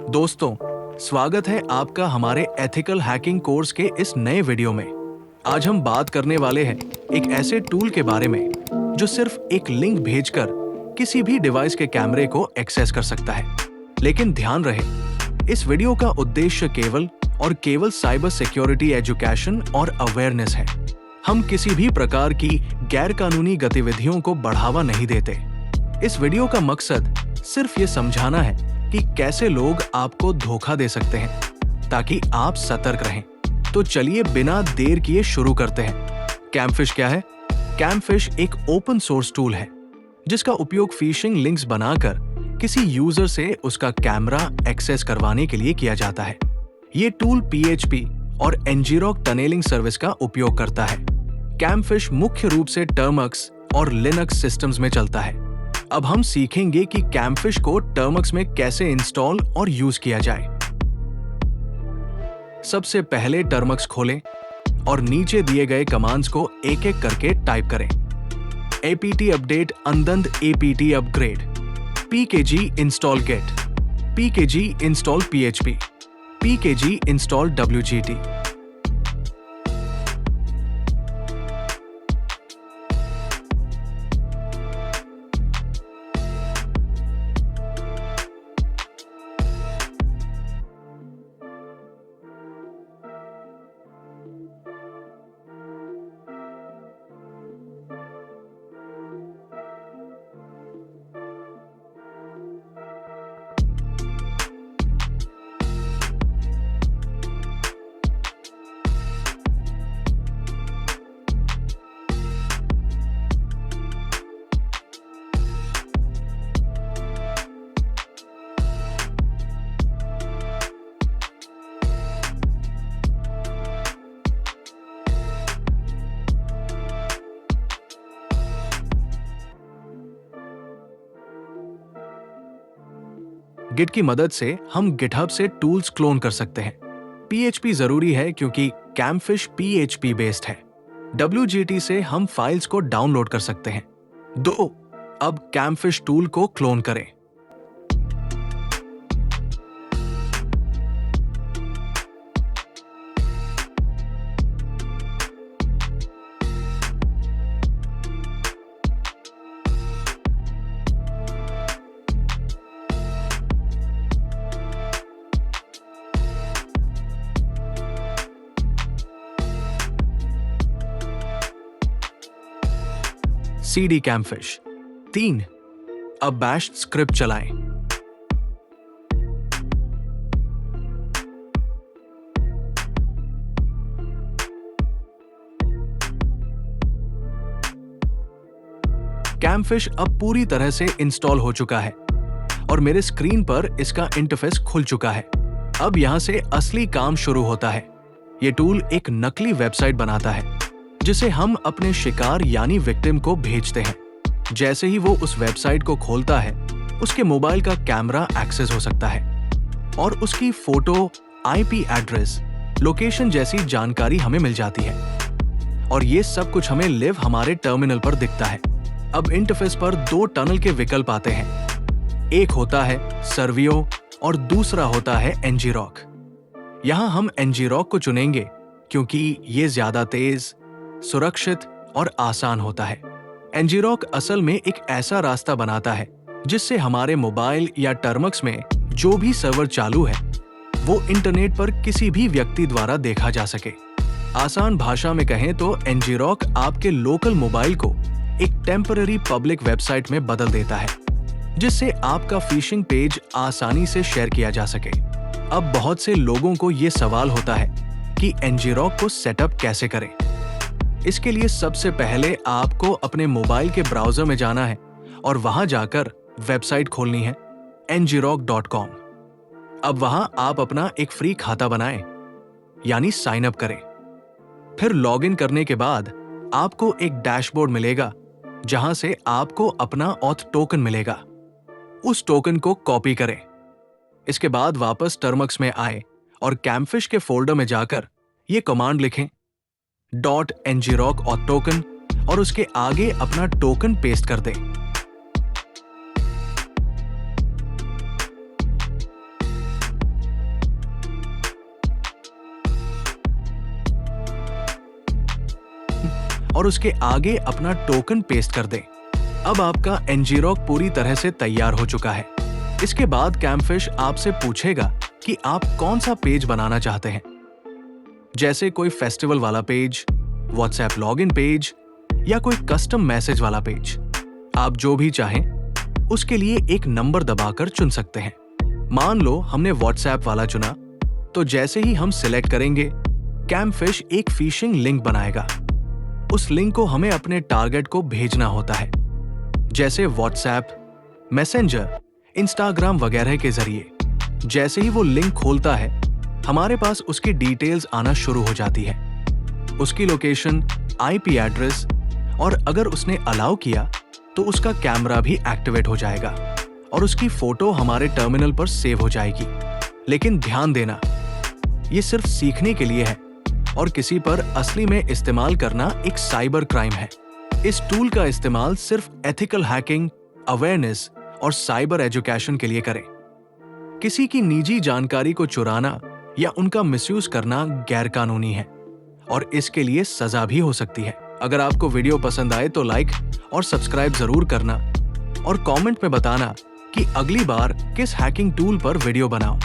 दोस्तों, स्वागत है आपका हमारे एथिकल हैकिंग कोर्स के इस नए वीडियो में। आज हम बात करने वाले हैं एक ऐसे टूल के बारे में जो सिर्फ एक लिंक भेजकर किसी भी डिवाइस के कैमरे को एक्सेस कर सकता है। लेकिन ध्यान रहे, इस वीडियो का उद्देश्य केवल साइबर सिक्योरिटी एजुकेशन और अवेयरनेस है। हम किसी भी प्रकार की गैरकानूनी गतिविधियों को बढ़ावा नहीं देते। इस वीडियो का मकसद सिर्फ ये समझाना है कि कैसे लोग आपको धोखा दे सकते हैं, ताकि आप सतर्क रहें। तो चलिए बिना देर किए शुरू करते हैं। कैमफिश क्या है? कैमफिश एक ओपन सोर्स टूल है जिसका उपयोग फिशिंग लिंक्स बनाकर किसी यूजर से उसका कैमरा एक्सेस करवाने के लिए किया जाता है। ये टूल PHP और ngrok टनेलिंग सर्विस का उपयोग करता है। कैमफिश मुख्य रूप से टर्मक्स और लिनक्स सिस्टम्स में चलता है। अब हम सीखेंगे कि कैमफिश को टर्मक्स में कैसे इंस्टॉल और यूज किया जाए। सबसे पहले टर्मक्स खोलें और नीचे दिए गए कमांड्स को एक एक करके टाइप करें। apt update andand apt upgrade, pkg install get, pkg install php, pkg install wgt। Git की मदद से हम गिटहब से टूल्स क्लोन कर सकते हैं। PHP जरूरी है क्योंकि कैमफिश PHP बेस्ड है। WGT से हम फाइल्स को डाउनलोड कर सकते हैं। 2. अब कैमफिश टूल को क्लोन करें। cd कैमफिश। 3. अब बैश स्क्रिप्ट चलाएं। कैमफिश अब पूरी तरह से इंस्टॉल हो चुका है और मेरे स्क्रीन पर इसका इंटरफेस खुल चुका है। अब यहां से असली काम शुरू होता है। यह टूल एक नकली वेबसाइट बनाता है जिसे हम अपने शिकार यानी विक्टिम को भेजते हैं। जैसे ही वो उस वेबसाइट को खोलता है, उसके मोबाइल का कैमरा एक्सेस हो सकता है और उसकी फोटो, IP एड्रेस, लोकेशन जैसी जानकारी हमें मिल जाती है। और ये सब कुछ हमें लिव हमारे टर्मिनल पर दिखता है। अब इंटरफेस पर 2 टनल के विकल्प आते हैं। एक होता है सर्वियो और दूसरा होता है ngrok। यहां हम ngrok को चुनेंगे क्योंकि ये ज्यादा तेज, सुरक्षित और आसान होता है। ngrok असल में एक ऐसा रास्ता बनाता है जिससे हमारे मोबाइल या टर्मक्स में जो भी सर्वर चालू है वो इंटरनेट पर किसी भी व्यक्ति द्वारा देखा जा सके। आसान भाषा में कहें तो ngrok आपके लोकल मोबाइल को एक टेम्पररी पब्लिक वेबसाइट में बदल देता है जिससे आपका फिशिंग पेज आसानी से शेयर किया जा सके। अब बहुत से लोगों को ये सवाल होता है कि ngrok को सेटअप कैसे करें। इसके लिए सबसे पहले आपको अपने मोबाइल के ब्राउजर में जाना है और वहां जाकर वेबसाइट खोलनी है ngrok.com। अब वहां आप अपना एक फ्री खाता बनाएं, यानी साइन अप करें। फिर लॉगिन करने के बाद आपको एक डैशबोर्ड मिलेगा जहां से आपको अपना ऑथ टोकन मिलेगा। उस टोकन को कॉपी करें। इसके बाद वापस टर्मक्स में आए और कैमफिश के फोल्डर में जाकर ये कमांड लिखें .ngrok और टोकन और उसके आगे अपना टोकन पेस्ट कर दें। और उसके आगे अपना टोकन पेस्ट कर दें। अब आपका ngrok पूरी तरह से तैयार हो चुका है। इसके बाद कैमफिश आपसे पूछेगा कि आप कौन सा पेज बनाना चाहते हैं, जैसे कोई फेस्टिवल वाला पेज, व्हाट्सएप लॉगिन पेज या कोई कस्टम मैसेज वाला पेज। आप जो भी चाहें उसके लिए एक नंबर दबाकर चुन सकते हैं। मान लो हमने व्हाट्सएप वाला चुना, तो जैसे ही हम सिलेक्ट करेंगे कैमफिश एक फिशिंग लिंक बनाएगा। उस लिंक को हमें अपने टारगेट को भेजना होता है, जैसे व्हाट्सएप, मैसेंजर, इंस्टाग्राम वगैरह के जरिए। जैसे ही वो लिंक खोलता है हमारे पास उसकी डिटेल्स आना शुरू हो जाती है, उसकी लोकेशन, आईपी एड्रेस, और अगर उसने अलाउ किया तो उसका कैमरा भी एक्टिवेट हो जाएगा और उसकी फोटो हमारे टर्मिनल पर सेव हो जाएगी। लेकिन ध्यान देना, ये सिर्फ सीखने के लिए है और किसी पर असली में इस्तेमाल करना एक साइबर क्राइम है। इस टूल का इस्तेमाल सिर्फ एथिकल हैकिंग, अवेयरनेस और साइबर एजुकेशन के लिए करें। किसी की निजी जानकारी को चुराना या उनका मिसयूज करना गैरकानूनी है और इसके लिए सजा भी हो सकती है। अगर आपको वीडियो पसंद आए तो लाइक और सब्सक्राइब जरूर करना और कमेंट में बताना कि अगली बार किस हैकिंग टूल पर वीडियो बनाऊं।